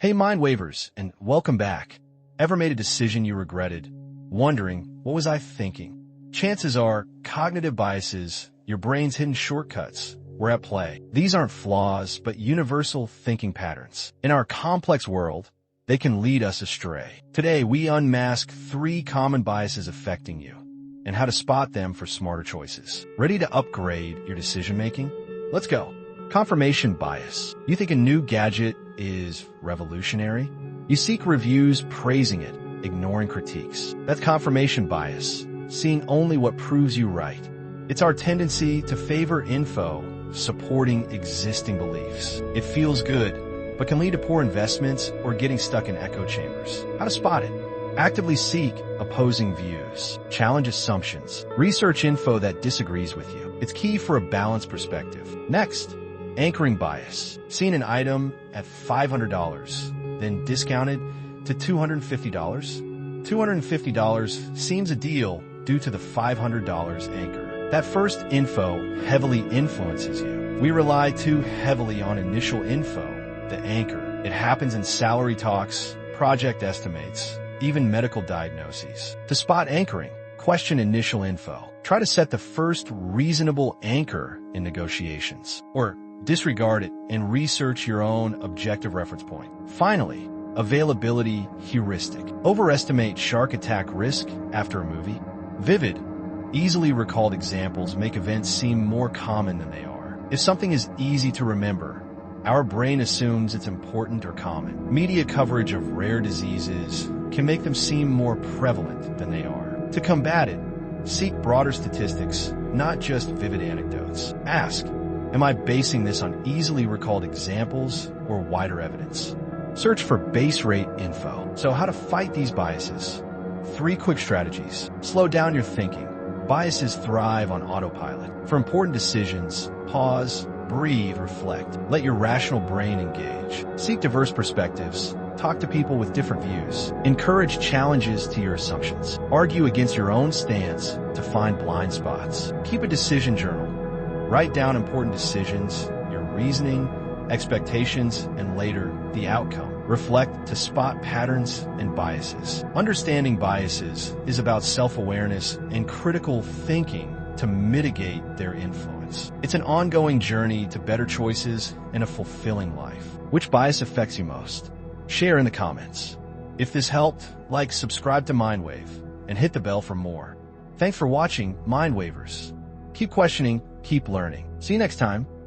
Hey mind wavers, and welcome back. Ever made a decision you regretted, wondering, what was I thinking? Chances are, cognitive biases, your brain's hidden shortcuts, were at play. These aren't flaws, but universal thinking patterns. In our complex world, they can lead us astray. Today, we unmask 3 common biases affecting you, and how to spot them for smarter choices. Ready to upgrade your decision-making? Let's go. Confirmation bias. You think a new gadget is revolutionary? You seek reviews praising it, ignoring critiques. That's confirmation bias, seeing only what proves you right. It's our tendency to favor info supporting existing beliefs. It feels good, but can lead to poor investments or getting stuck in echo chambers. How to spot it? Actively seek opposing views. Challenge assumptions. Research info that disagrees with you. It's key for a balanced perspective. Next, anchoring bias. Seeing an item at $500, then discounted to $250. $250 seems a deal due to the $500 anchor. That first info heavily influences you. We rely too heavily on initial info, the anchor. It happens in salary talks, project estimates, even medical diagnoses. To spot anchoring, question initial info. Try to set the first reasonable anchor in negotiations, or disregard it and research your own objective reference point. Finally, availability heuristic. Overestimate shark attack risk after a movie. Vivid, easily recalled examples make events seem more common than they are. If something is easy to remember, our brain assumes it's important or common. Media coverage of rare diseases can make them seem more prevalent than they are. To combat it, seek broader statistics, not just vivid anecdotes. Ask, am I basing this on easily recalled examples or wider evidence? Search for base rate info. So how to fight these biases? 3 quick strategies. Slow down your thinking. Biases thrive on autopilot. For important decisions, pause, breathe, reflect. Let your rational brain engage. Seek diverse perspectives. Talk to people with different views. Encourage challenges to your assumptions. Argue against your own stance to find blind spots. Keep a decision journal. Write down important decisions, your reasoning, expectations, and later, the outcome. Reflect to spot patterns and biases. Understanding biases is about self-awareness and critical thinking to mitigate their influence. It's an ongoing journey to better choices and a fulfilling life. Which bias affects you most? Share in the comments. If this helped, like, subscribe to MindWave, and hit the bell for more. Thanks for watching, Mind Wavers. Keep questioning, keep learning. See you next time.